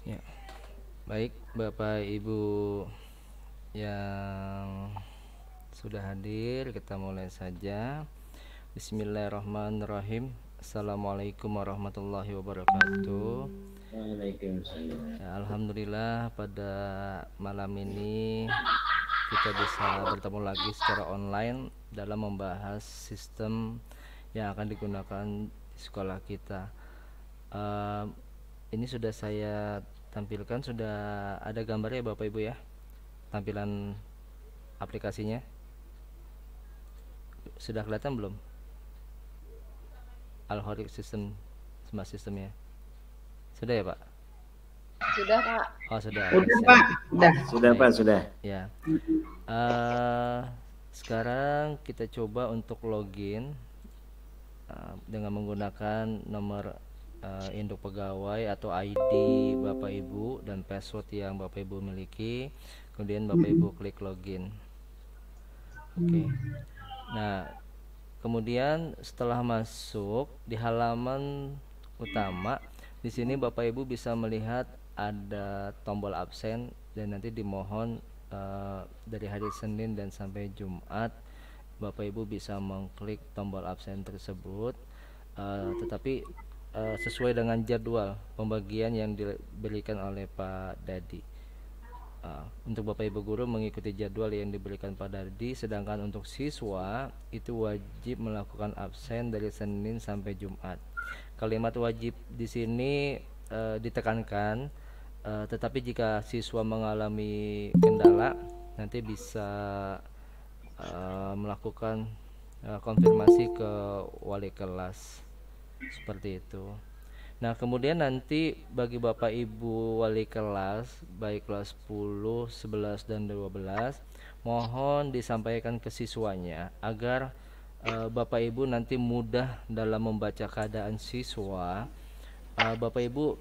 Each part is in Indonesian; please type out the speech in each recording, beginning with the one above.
Ya, baik Bapak Ibu yang sudah hadir, kita mulai saja. Bismillahirrahmanirrahim. Assalamualaikum warahmatullahi wabarakatuh. Waalaikumsalam. Ya, alhamdulillah pada malam ini kita bisa bertemu lagi secara online dalam membahas sistem yang akan digunakan di sekolah kita. Eh, ini sudah saya tampilkan, sudah ada gambarnya Bapak Ibu ya, tampilan aplikasinya sudah kelihatan belum? Alhorik sistem, smart sistemnya sudah ya Pak? Sudah Pak. Oh sudah, Udah saya, Pak, sudah baik Pak, sudah. ya. Eh, Sekarang kita coba untuk login dengan menggunakan nomor induk pegawai atau ID Bapak Ibu dan password yang Bapak Ibu miliki. Kemudian Bapak Ibu klik login. Oke. Nah, kemudian setelah masuk di halaman utama, di sini Bapak Ibu bisa melihat ada tombol absen dan nanti dimohon dari hari Senin dan sampai Jumat Bapak Ibu bisa mengklik tombol absen tersebut, tetapi sesuai dengan jadwal pembagian yang diberikan oleh Pak Dadi. Untuk Bapak Ibu guru mengikuti jadwal yang diberikan Pak Dadi, sedangkan untuk siswa itu wajib melakukan absen dari Senin sampai Jumat. Kalimat wajib di sini ditekankan, tetapi jika siswa mengalami kendala nanti bisa melakukan konfirmasi ke wali kelas seperti itu. Nah, kemudian nanti bagi Bapak Ibu wali kelas baik kelas 10, 11 dan 12 mohon disampaikan ke siswanya agar Bapak Ibu nanti mudah dalam membaca keadaan siswa. Bapak Ibu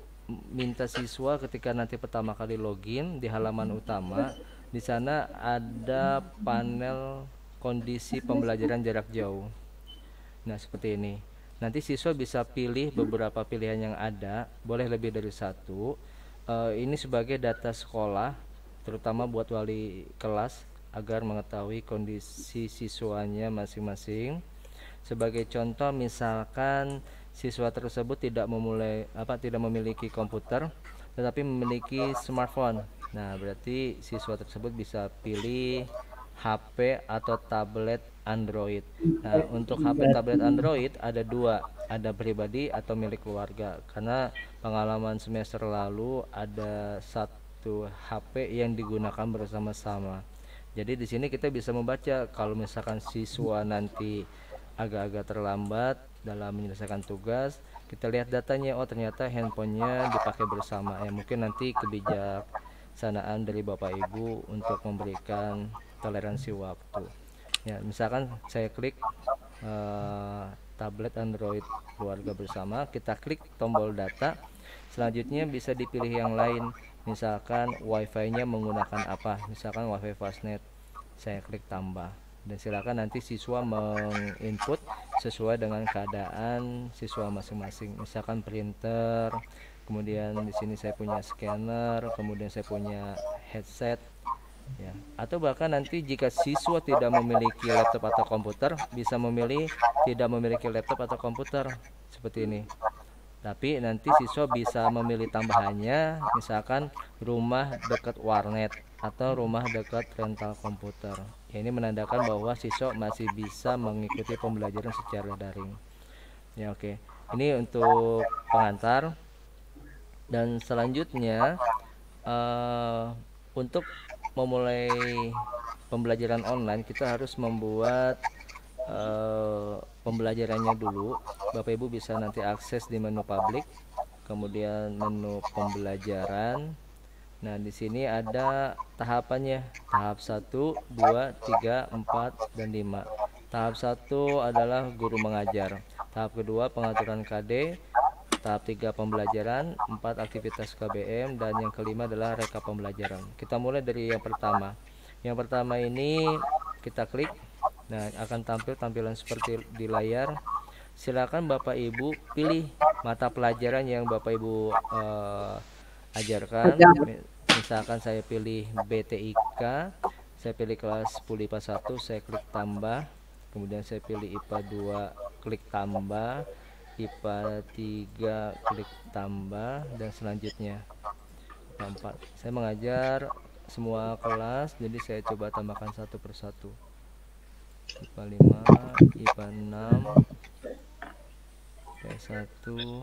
minta siswa ketika nanti pertama kali login di halaman utama, di sana ada panel kondisi pembelajaran jarak jauh. Nah, seperti ini. Nanti siswa bisa pilih beberapa pilihan yang ada, boleh lebih dari satu. Ini sebagai data sekolah, terutama buat wali kelas agar mengetahui kondisi siswanya masing-masing. Sebagai contoh, misalkan siswa tersebut tidak memiliki komputer, tetapi memiliki smartphone. Nah, berarti siswa tersebut bisa pilih HP atau tablet Android. Nah, untuk HP tablet Android ada dua, ada pribadi atau milik keluarga. Karena pengalaman semester lalu ada satu HP yang digunakan bersama-sama. Jadi di sini kita bisa membaca kalau misalkan siswa nanti agak-agak terlambat dalam menyelesaikan tugas, kita lihat datanya, oh ternyata handphonenya dipakai bersama. Ya mungkin nanti kebijaksanaan dari Bapak Ibu untuk memberikan toleransi waktu. Ya, misalkan saya klik tablet Android keluarga bersama, kita klik tombol data. Selanjutnya bisa dipilih yang lain. Misalkan WiFi-nya menggunakan apa? Misalkan WiFi Fastnet. Saya klik tambah dan silakan nanti siswa menginput sesuai dengan keadaan siswa masing-masing. Misalkan printer, kemudian di sini saya punya scanner, kemudian saya punya headset. Ya, atau bahkan nanti jika siswa tidak memiliki laptop atau komputer, bisa memilih tidak memiliki laptop atau komputer seperti ini. Tapi nanti siswa bisa memilih tambahannya, misalkan rumah dekat warnet atau rumah dekat rental komputer. Ya, ini menandakan bahwa siswa masih bisa mengikuti pembelajaran secara daring. Ya, oke. Ini untuk pengantar dan selanjutnya eh, untuk memulai pembelajaran online kita harus membuat pembelajarannya dulu. Bapak Ibu bisa nanti akses di menu publik, kemudian menu pembelajaran. Nah, di sini ada tahapannya. Tahap 1, 2, 3, 4 dan 5. Tahap 1 adalah guru mengajar. Tahap kedua pengaturan KD. Tahap 3 pembelajaran, 4 aktivitas KBM, dan yang kelima adalah rekap pembelajaran. Kita mulai dari yang pertama. Yang pertama ini kita klik. Nah, akan tampil tampilan seperti di layar. Silakan Bapak Ibu pilih mata pelajaran yang Bapak Ibu ajarkan. Misalkan saya pilih BTIK, saya pilih kelas 10 IPA 1, saya klik tambah, kemudian saya pilih IPA 2, klik tambah, IPA 3, klik tambah, dan selanjutnya IPA 4. Saya mengajar semua kelas, jadi saya coba tambahkan satu persatu. IPA 5, IPA 6, IPS 1,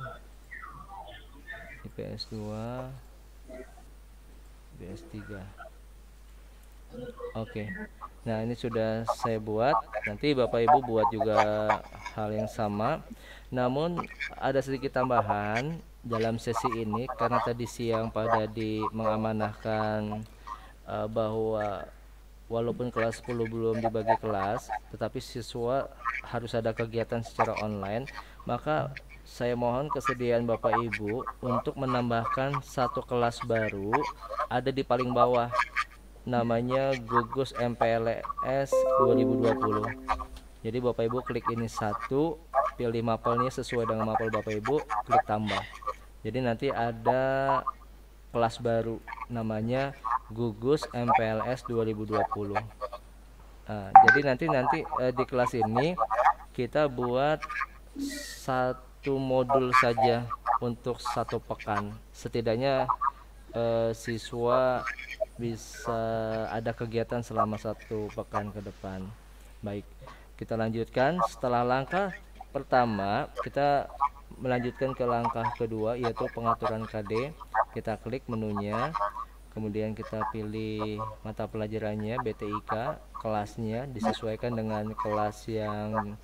IPS 2, IPS 3. Oke. Nah, ini sudah saya buat. Nanti Bapak Ibu buat juga hal yang sama. Namun ada sedikit tambahan dalam sesi ini karena tadi siang Pak Dadi mengamanahkan bahwa walaupun kelas 10 belum dibagi kelas, tetapi siswa harus ada kegiatan secara online, maka saya mohon kesediaan Bapak Ibu untuk menambahkan satu kelas baru ada di paling bawah, namanya Gugus MPLS 2020. Jadi Bapak Ibu klik ini satu, pilih mapelnya sesuai dengan mapel Bapak Ibu, klik tambah. Jadi nanti ada kelas baru namanya Gugus MPLS 2020. Jadi nanti di kelas ini kita buat satu modul saja untuk satu pekan. Setidaknya siswa bisa ada kegiatan selama satu pekan ke depan. Baik, kita lanjutkan. Setelah langkah pertama, kita melanjutkan ke langkah kedua, yaitu pengaturan KD. Kita klik menunya, kemudian kita pilih mata pelajarannya, BTIK, kelasnya disesuaikan dengan kelas yang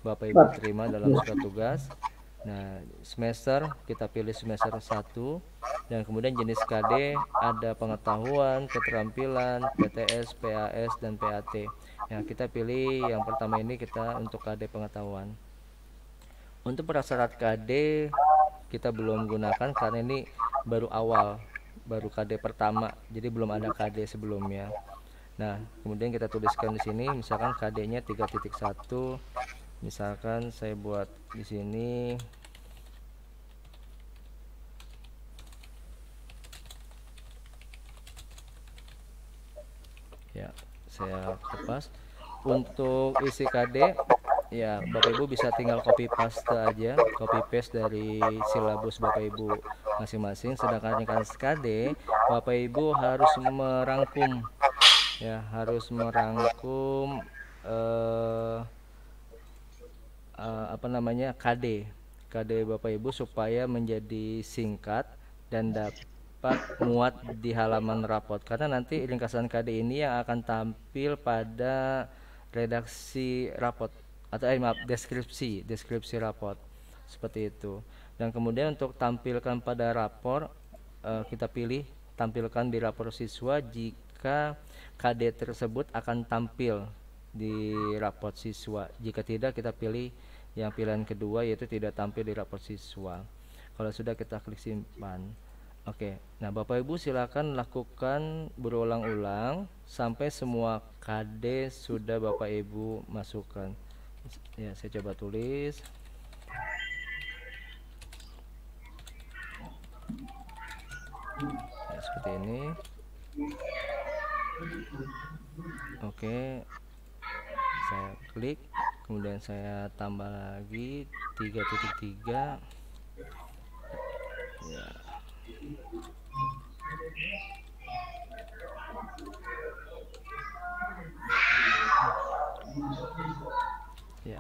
Bapak Ibu terima dalam surat tugas. Nah, semester kita pilih semester 1, dan kemudian jenis KD ada pengetahuan, keterampilan, PTS, PAS, dan PAT. Nah, kita pilih yang pertama ini, kita untuk KD pengetahuan. Untuk prasyarat KD kita belum gunakan karena ini baru awal, baru KD pertama, jadi belum ada KD sebelumnya. Nah, kemudian kita tuliskan di sini, misalkan KD-nya 3.1. Misalkan saya buat di sini ya, saya kepas. Untuk isi KD ya, Bapak Ibu bisa tinggal copy paste aja, copy paste dari silabus Bapak Ibu masing-masing. Sedangkan yang KD, Bapak Ibu harus merangkum ya, harus merangkum KD Bapak Ibu supaya menjadi singkat dan dapat muat di halaman rapot, karena nanti ringkasan KD ini yang akan tampil pada redaksi rapot atau deskripsi rapot seperti itu. Dan kemudian untuk tampilkan pada rapor, kita pilih tampilkan di rapor siswa jika KD tersebut akan tampil di rapot siswa. Jika tidak, kita pilih yang pilihan kedua, yaitu tidak tampil di rapor siswa. Kalau sudah, kita klik simpan. Oke, nah Bapak Ibu silakan lakukan berulang-ulang sampai semua KD sudah Bapak Ibu masukkan. Ya, saya coba tulis. Ya, seperti ini. Oke, saya klik, kemudian saya tambah lagi 3.3 ya. Ya.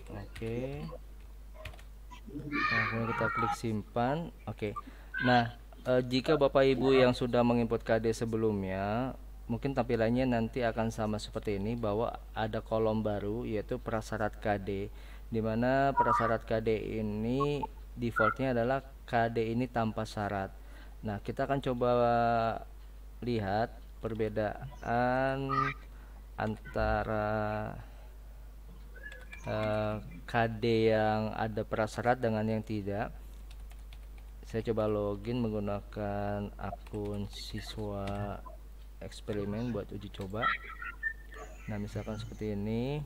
Oke. Nah, kemudian kita klik simpan. Oke. Nah, jika Bapak Ibu yang sudah menginput KD sebelumnya, mungkin tampilannya nanti akan sama seperti ini, bahwa ada kolom baru yaitu prasyarat KD, di mana prasyarat KD ini defaultnya adalah KD ini tanpa syarat. Nah, kita akan coba lihat perbedaan antara KD yang ada prasyarat dengan yang tidak. Saya coba login menggunakan akun siswa eksperimen buat uji coba. Nah, misalkan seperti ini.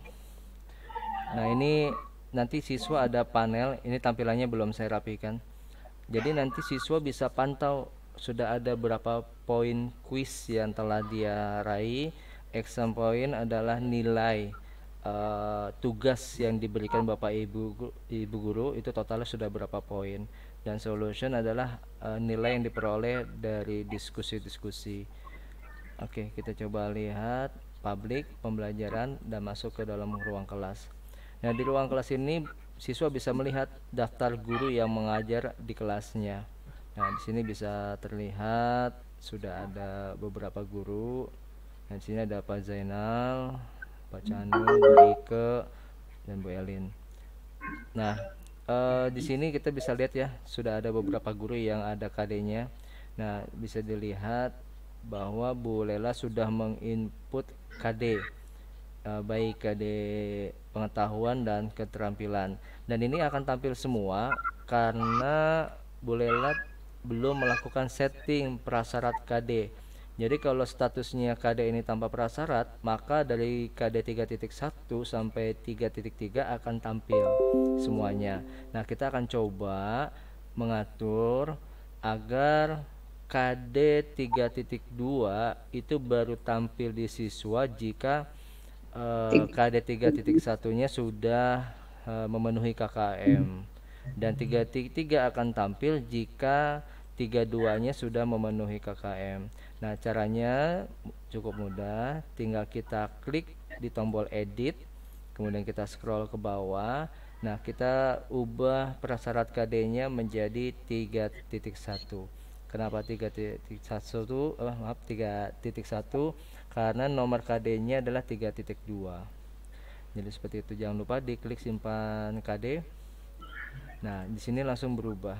Nah, ini nanti siswa ada panel, ini tampilannya belum saya rapikan. Jadi nanti siswa bisa pantau sudah ada berapa poin kuis yang telah dia raih. Exam point adalah nilai tugas yang diberikan Bapak Ibu guru itu totalnya sudah berapa poin, dan solution adalah nilai yang diperoleh dari diskusi-diskusi. Oke, kita coba lihat publik pembelajaran dan masuk ke dalam ruang kelas. Nah, di ruang kelas ini siswa bisa melihat daftar guru yang mengajar di kelasnya. Nah, di sini bisa terlihat sudah ada beberapa guru. Nah, di sini ada Pak Zainal, Pak Canu, Bu Ike, dan Bu Elin. Nah, di sini kita bisa lihat ya, sudah ada beberapa guru yang ada KD-nya. Nah, bisa dilihat bahwa Bu Lela sudah menginput KD, baik KD pengetahuan dan keterampilan. Dan ini akan tampil semua karena Bu Lela belum melakukan setting prasyarat KD. Jadi kalau statusnya KD ini tanpa prasyarat, maka dari KD 3.1 sampai 3.3 akan tampil semuanya. Nah, kita akan coba mengatur agar KD 3.2 itu baru tampil di siswa jika KD 3.1-nya sudah memenuhi KKM, dan 3.3 akan tampil jika 32-nya sudah memenuhi KKM. Nah, caranya cukup mudah, tinggal kita klik di tombol edit, kemudian kita scroll ke bawah. Nah, kita ubah prasyarat KD-nya menjadi 3.1. Kenapa 3.1? Maaf, 3.1 karena nomor KD-nya adalah 3.2. Jadi seperti itu. Jangan lupa diklik simpan KD. Nah, di sini langsung berubah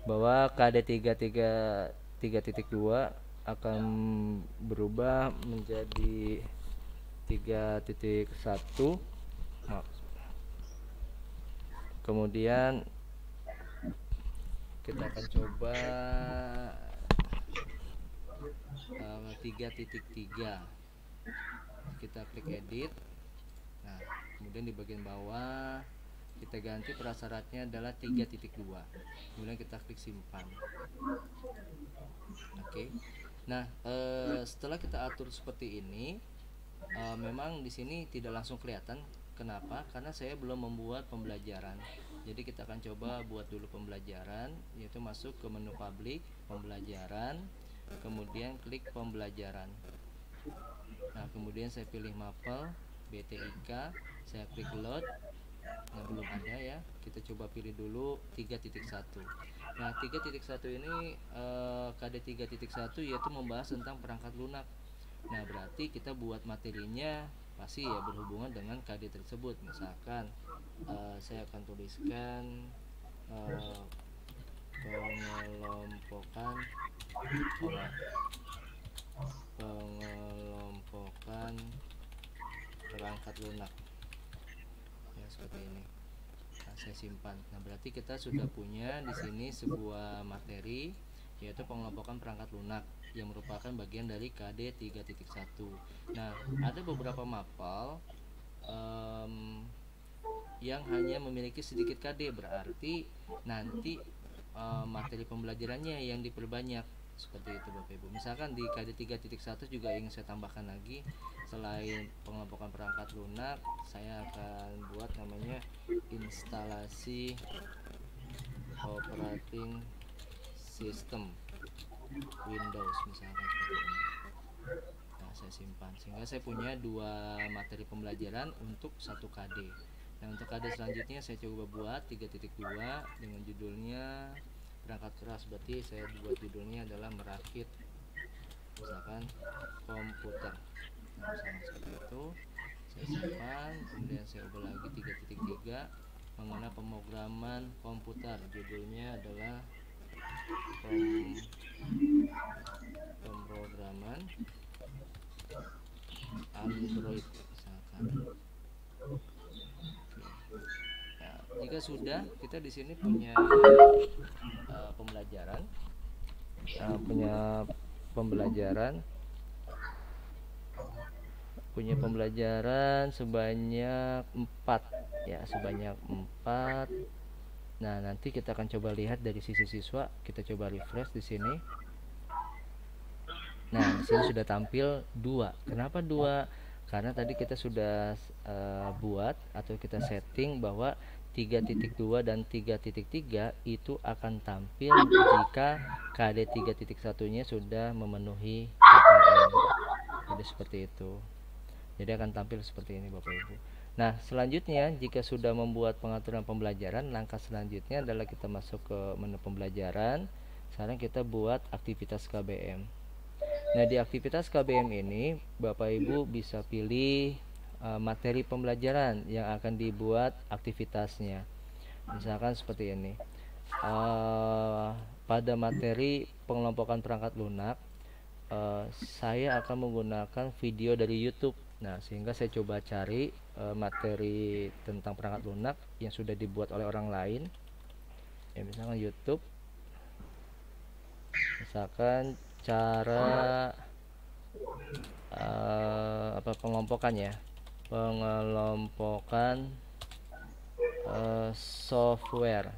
bahwa KD 3.2 akan berubah menjadi 3.1. Maaf. Kemudian kita akan coba 3.3. Kita klik edit. Nah, kemudian di bagian bawah kita ganti prasyaratnya adalah 3.2. Kemudian kita klik simpan. Oke. Nah, setelah kita atur seperti ini, memang di sini tidak langsung kelihatan. Kenapa? Karena saya belum membuat pembelajaran. Jadi kita akan coba buat dulu pembelajaran, yaitu masuk ke menu publik, pembelajaran, kemudian klik pembelajaran. Nah, kemudian saya pilih mapel BTIK, saya klik load. Nah, belum ada ya. Kita coba pilih dulu 3.1. Nah, 3.1 ini KD 3.1 yaitu membahas tentang perangkat lunak. Nah, berarti kita buat materinya pasti ya berhubungan dengan KD tersebut. Misalkan saya akan tuliskan pengelompokan perangkat lunak ya, seperti ini. Nah, saya simpan. Nah, berarti kita sudah punya di sini sebuah materi, yaitu pengelompokan perangkat lunak yang merupakan bagian dari KD 3.1. Nah, ada beberapa mapel yang hanya memiliki sedikit KD, berarti nanti materi pembelajarannya yang diperbanyak. Seperti itu Bapak Ibu. Misalkan di KD 3.1 juga ingin saya tambahkan lagi, selain pengelompokan perangkat lunak, saya akan buat namanya instalasi operating system Windows, misalkan seperti ini. Nah, saya simpan sehingga saya punya dua materi pembelajaran untuk satu KD. Nah, untuk KD selanjutnya saya coba buat 3.2 dengan judulnya perangkat keras. Berarti saya buat judulnya adalah merakit misalkan komputer. Nah, misalkan seperti itu. Saya simpan, kemudian saya ubah lagi 3.3 mengenai pemrograman komputer. Judulnya adalah pemrograman Android misalkan. Nah, jika sudah, kita di sini punya pembelajaran, punya pembelajaran sebanyak 4 ya, sebanyak 4. Nah, nanti kita akan coba lihat dari sisi siswa, kita coba refresh di sini. Nah, di sini sudah tampil 2. Kenapa 2? Karena tadi kita sudah buat atau kita setting bahwa 3.2 dan 3.3 itu akan tampil jika KD 3.1-nya sudah memenuhi KKM. Jadi seperti itu. Jadi akan tampil seperti ini Bapak Ibu. Nah, selanjutnya jika sudah membuat pengaturan pembelajaran, langkah selanjutnya adalah kita masuk ke menu pembelajaran. Sekarang kita buat aktivitas KBM. Nah, di aktivitas KBM ini Bapak Ibu bisa pilih materi pembelajaran yang akan dibuat aktivitasnya. Misalkan seperti ini. Pada materi pengelompokan perangkat lunak, saya akan menggunakan video dari YouTube. Nah, sehingga saya coba cari materi tentang perangkat lunak yang sudah dibuat oleh orang lain. Ya, misalkan YouTube. Misalkan cara pengelompokannya. Pengelompokan software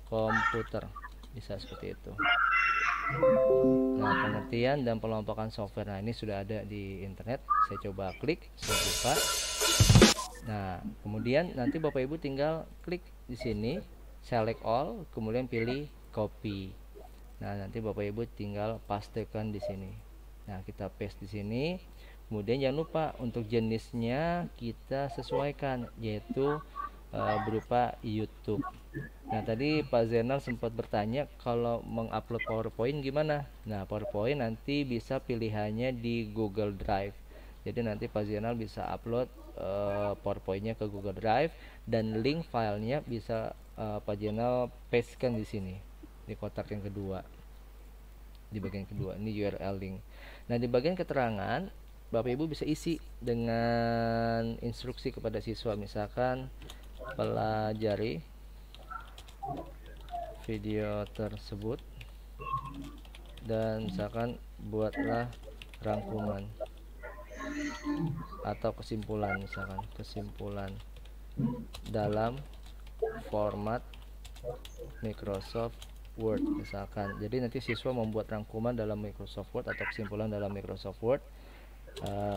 komputer. Bisa seperti itu. Nah, pengertian dan pengelompokan software. Nah, ini sudah ada di internet. Saya coba klik, saya buka. Nah, kemudian nanti Bapak Ibu tinggal klik di sini, select all, kemudian pilih copy. Nah, nanti Bapak Ibu tinggal pastekan di sini. Nah, kita paste di sini. Kemudian jangan lupa untuk jenisnya kita sesuaikan, yaitu berupa YouTube. Nah, tadi Pak Zainal sempat bertanya kalau mengupload PowerPoint gimana. Nah, PowerPoint nanti bisa pilihannya di Google Drive. Jadi nanti Pak Zainal bisa upload PowerPoint-nya ke Google Drive, dan link filenya bisa Pak Zainal pastekan di sini di kotak yang kedua, di bagian kedua. Ini URL link. Nah, di bagian keterangan Bapak Ibu bisa isi dengan instruksi kepada siswa, misalkan pelajari video tersebut dan misalkan buatlah rangkuman atau kesimpulan, misalkan kesimpulan dalam format Microsoft Word misalkan. Jadi nanti siswa membuat rangkuman dalam Microsoft Word atau kesimpulan dalam Microsoft Word.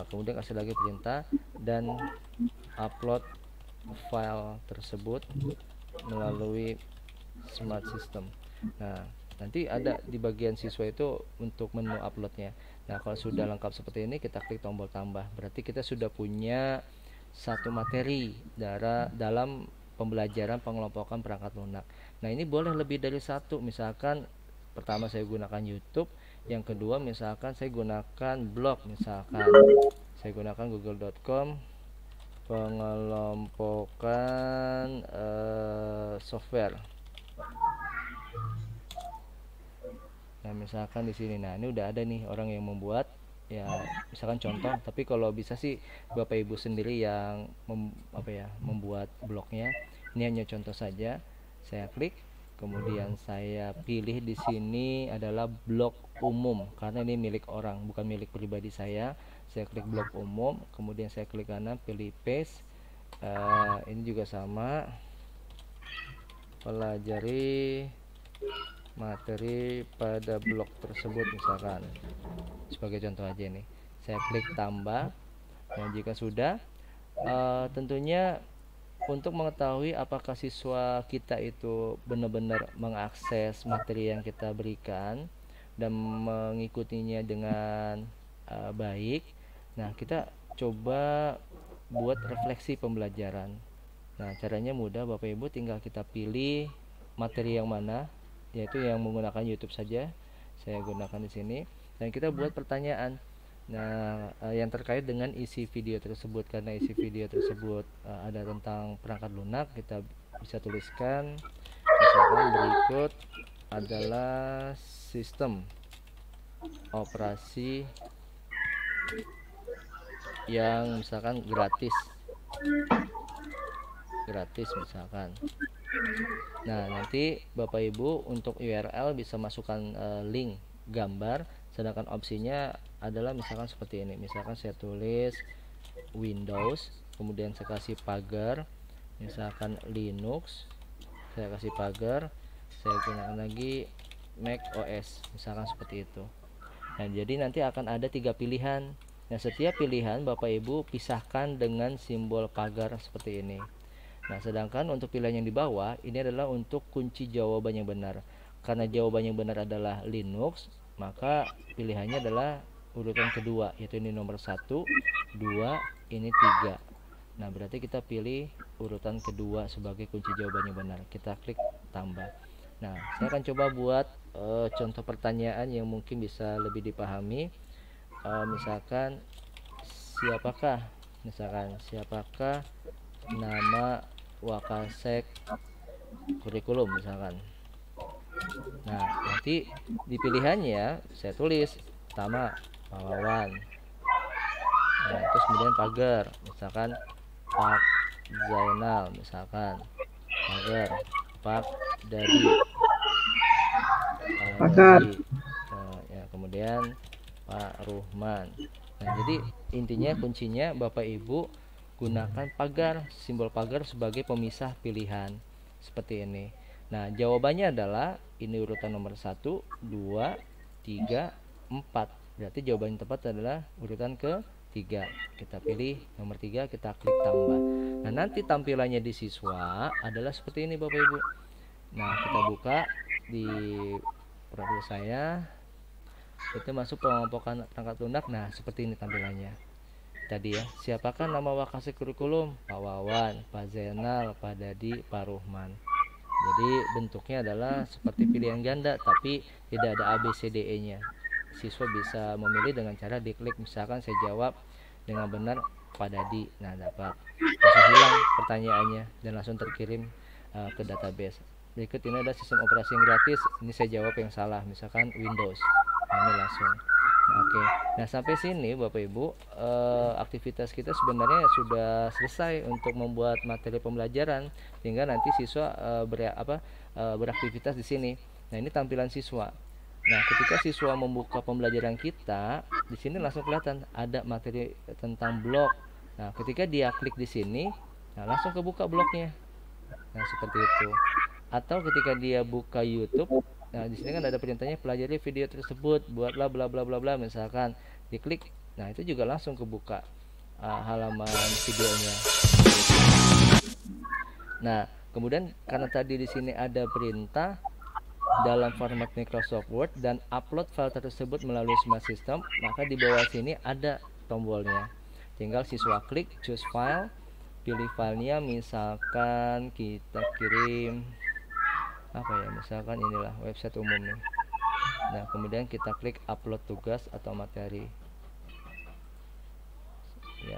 Kemudian kasih lagi perintah dan upload file tersebut melalui Smart System. Nah, nanti ada di bagian siswa itu untuk menu uploadnya. Nah, kalau sudah lengkap seperti ini, kita klik tombol tambah. Berarti kita sudah punya satu materi dalam pembelajaran pengelompokan perangkat lunak. Nah, ini boleh lebih dari satu. Misalkan pertama saya gunakan YouTube, yang kedua misalkan saya gunakan blog, misalkan saya gunakan google.com pengelompokan software. Nah, misalkan di sini. Nah, ini udah ada nih orang yang membuat ya, misalkan contoh. Tapi kalau bisa sih Bapak Ibu sendiri yang membuat blognya. Ini hanya contoh saja. Saya klik, kemudian saya pilih di sini adalah blog umum karena ini milik orang, bukan milik pribadi saya. Saya klik blog umum, kemudian saya klik kanan, pilih paste. Ini juga sama, pelajari materi pada blog tersebut misalkan, sebagai contoh aja nih. Saya klik tambah. Nah, jika sudah, tentunya untuk mengetahui apakah siswa kita itu benar-benar mengakses materi yang kita berikan dan mengikutinya dengan baik. Nah, kita coba buat refleksi pembelajaran. Nah, caranya mudah Bapak Ibu, tinggal kita pilih materi yang mana, yaitu yang menggunakan YouTube saja. Saya gunakan di sini dan kita buat pertanyaan. Nah, yang terkait dengan isi video tersebut, karena isi video tersebut ada tentang perangkat lunak, kita bisa tuliskan misalkan berikut adalah sistem operasi yang misalkan gratis misalkan. Nah, nanti Bapak Ibu untuk URL bisa masukkan link gambar Sedangkan opsinya adalah misalkan seperti ini. Misalkan saya tulis Windows, kemudian saya kasih pagar, misalkan Linux, saya kasih pagar, saya gunakan lagi Mac OS, misalkan seperti itu. Nah, jadi nanti akan ada 3 pilihan. Nah, setiap pilihan Bapak Ibu pisahkan dengan simbol pagar seperti ini. Nah, sedangkan untuk pilihan yang di bawah ini adalah untuk kunci jawaban yang benar. Karena jawaban yang benar adalah Linux, maka pilihannya adalah urutan kedua, yaitu ini nomor 1, 2, ini 3. Nah, berarti kita pilih urutan kedua sebagai kunci jawaban yang benar. Kita klik tambah. Nah, saya akan coba buat contoh pertanyaan yang mungkin bisa lebih dipahami. Misalkan siapakah nama Wakasek kurikulum misalkan. Nah, nanti di pilihannya saya tulis pertama Pak Wawan. Nah, terus kemudian pagar, misalkan Pak Zainal, misalkan pagar Pak Dadi, Pagar. Ya, kemudian Pak Ruhman. Nah, jadi intinya kuncinya Bapak Ibu gunakan pagar, simbol pagar sebagai pemisah pilihan seperti ini. Nah, jawabannya adalah ini urutan nomor 1, 2, 3, 4. Berarti jawaban yang tepat adalah urutan ke-3. Kita pilih nomor 3, kita klik tambah. Nah, nanti tampilannya di siswa adalah seperti ini Bapak Ibu. Nah, kita buka di profil saya, itu masuk pengelompokan perangkat lunak. Nah, seperti ini tampilannya tadi ya. Siapakah nama Wakasek kurikulum? Pak Wawan, Pak Zainal, Pak Dadi, Pak Ruhman. Jadi bentuknya adalah seperti pilihan ganda, tapi tidak ada ABCDE nya. Siswa bisa memilih dengan cara diklik, misalkan saya jawab dengan benar Pak Dadi. Nah, dapat langsung hilang pertanyaannya dan langsung terkirim ke database. Berikut ini ada sistem operasi yang gratis. Ini saya jawab yang salah, misalkan Windows. Nah, ini langsung. Oke. Nah, sampai sini Bapak Ibu, aktivitas kita sebenarnya sudah selesai untuk membuat materi pembelajaran, sehingga nanti siswa beraktivitas di sini. Nah, ini tampilan siswa. Nah, ketika siswa membuka pembelajaran kita, di sini langsung kelihatan ada materi tentang blog. Nah, ketika dia klik di sini, nah langsung kebuka blognya. Nah, seperti itu. Atau ketika dia buka YouTube, nah di sini kan ada perintahnya pelajari video tersebut, buatlah bla bla bla bla, misalkan diklik. Nah, itu juga langsung kebuka halaman videonya. Nah, kemudian karena tadi di sini ada perintah dalam format Microsoft Word dan upload file tersebut melalui Smart System, maka di bawah sini ada tombolnya. Tinggal siswa klik choose file, pilih filenya, misalkan kita kirim apa ya, misalkan inilah website umum nih. Nah, kemudian kita klik upload tugas atau materi. Ya,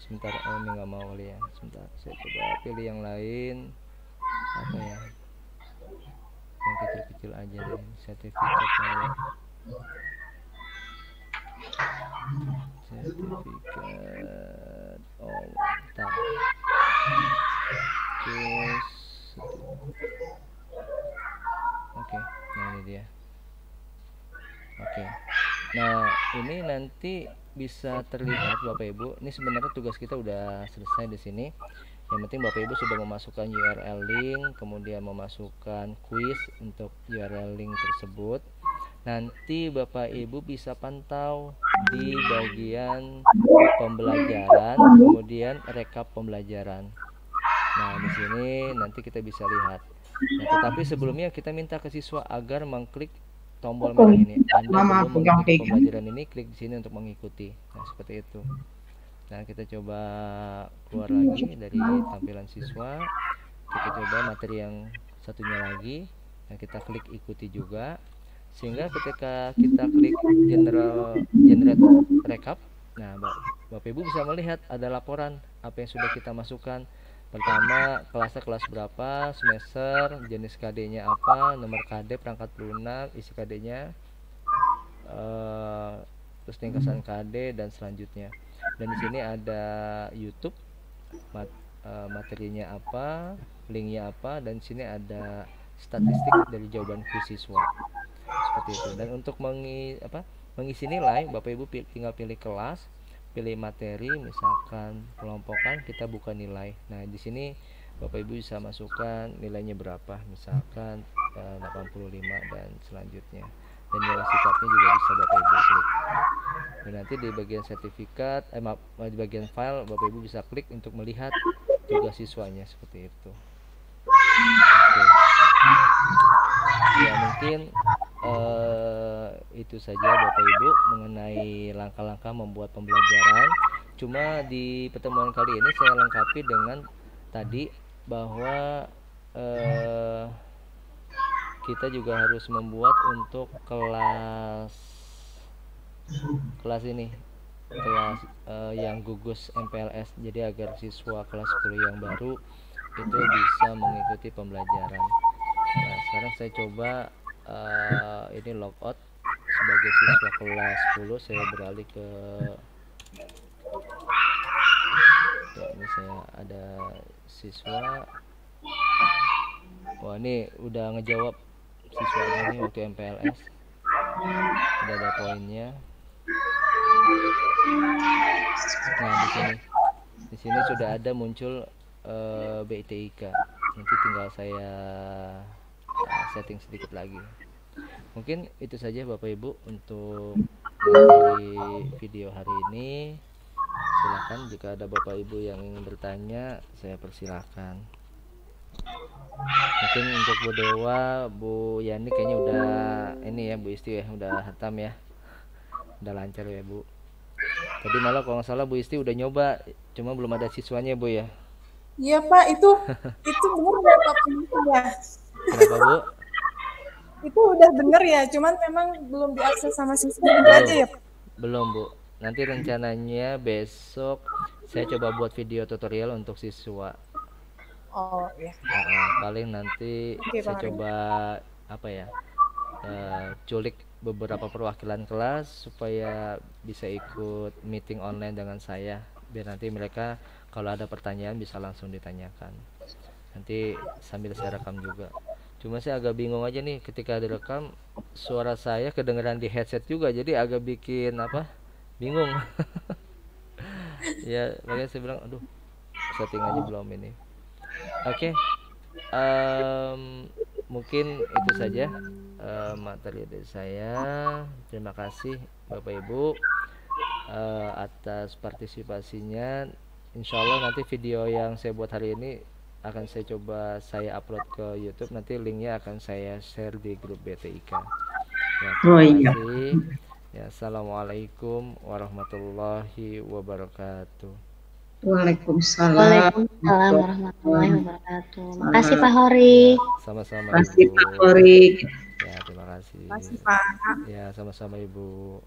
sebentar, ini nggak mau kali ya. Sebentar, saya coba pilih yang lain. Apa ya? Yang kecil-kecil aja deh, sertifikat saya. Sertifikat. Oh, tak. Terus. Oke, nah ini dia. Oke. Nah, ini nanti bisa terlihat Bapak Ibu. Ini sebenarnya tugas kita udah selesai di sini. Yang penting Bapak Ibu sudah memasukkan URL link, kemudian memasukkan quiz untuk URL link tersebut. Nanti Bapak Ibu bisa pantau di bagian pembelajaran, kemudian rekap pembelajaran. Nah, di sini nanti kita bisa lihat. Nah, tetapi sebelumnya kita minta ke siswa agar mengklik tombol merah ini. Anda belum mengikuti pembelajaran ini, klik di sini untuk mengikuti. Nah, seperti itu. Nah, kita coba keluar lagi dari tampilan siswa. Kita coba materi yang satunya lagi. Nah, kita klik ikuti juga. Sehingga ketika kita klik generate recap, nah Bapak Ibu bisa melihat ada laporan apa yang sudah kita masukkan. Pertama, kelasnya kelas berapa, semester, jenis KD-nya apa, nomor KD, perangkat lunak, isi KD-nya, terus ringkasan KD dan selanjutnya. Dan di sini ada YouTube, materinya apa, linknya apa, dan di sini ada statistik dari jawaban kuis siswa. Seperti itu. Dan untuk mengisi nilai, Bapak Ibu tinggal pilih kelas, pilih materi, misalkan kelompokan, kita buka nilai. Nah, di sini Bapak Ibu bisa masukkan nilainya berapa, misalkan 85 dan selanjutnya. Dan nilai sikapnya juga bisa Bapak Ibu klik. Dan nanti di bagian sertifikat, di bagian file, Bapak Ibu bisa klik untuk melihat tugas siswanya seperti itu. Oke. Ya mungkin itu saja Bapak Ibu mengenai langkah-langkah membuat pembelajaran. Cuma di pertemuan kali ini saya lengkapi dengan tadi bahwa kita juga harus membuat untuk kelas ini, kelas yang gugus MPLS, jadi agar siswa kelas 10 yang baru itu bisa mengikuti pembelajaran. Nah, sekarang saya coba ini logout sebagai siswa kelas 10. Saya beralih ke ya, ini saya ada siswa. Wah, ini udah ngejawab siswanya nih waktu MPLS, udah ada poinnya. Nah, di sini sudah ada muncul BITIK. Nanti tinggal saya setting sedikit lagi. Mungkin itu saja Bapak Ibu untuk materi video hari ini. Silakan jika ada Bapak Ibu yang ingin bertanya, saya persilahkan. Mungkin untuk Bu Dewa, Bu Yani kayaknya udah ini ya, Bu Isti ya, udah hatam ya, udah lancar ya Bu. Tadi malah kalau nggak salah Bu Isti udah nyoba, cuma belum ada siswanya Bu ya. Iya Pak, itu benar ya Pak ya. Kenapa Bu? Itu udah bener ya, cuman memang belum diakses sama siswa itu aja ya Pak. Belum Bu. Nanti rencananya besok saya coba buat video tutorial untuk siswa. Oh iya. Paling nanti saya coba apa ya, culik beberapa perwakilan kelas supaya bisa ikut meeting online dengan saya, biar nanti mereka kalau ada pertanyaan bisa langsung ditanyakan. Nanti sambil saya rekam juga. Cuma saya agak bingung aja nih, ketika direkam suara saya kedengeran di headset juga, jadi agak bikin apa, bingung. Ya makanya saya bilang aduh, setting aja belum ini. Oke. Mungkin itu saja materi dari saya. Terima kasih Bapak Ibu atas partisipasinya. Insya Allah nanti video yang saya buat hari ini akan saya coba saya upload ke YouTube. Nanti linknya akan saya share di grup BTIK. Ya, terima kasih. Ya, assalamualaikum warahmatullahi wabarakatuh. Waalaikumsalam warahmatullahi wabarakatuh. Makasih Pak Hori. Sama-sama. Terima kasih Pak Hori. Ya, terima kasih. Makasih Pak. Ya, sama-sama Ibu.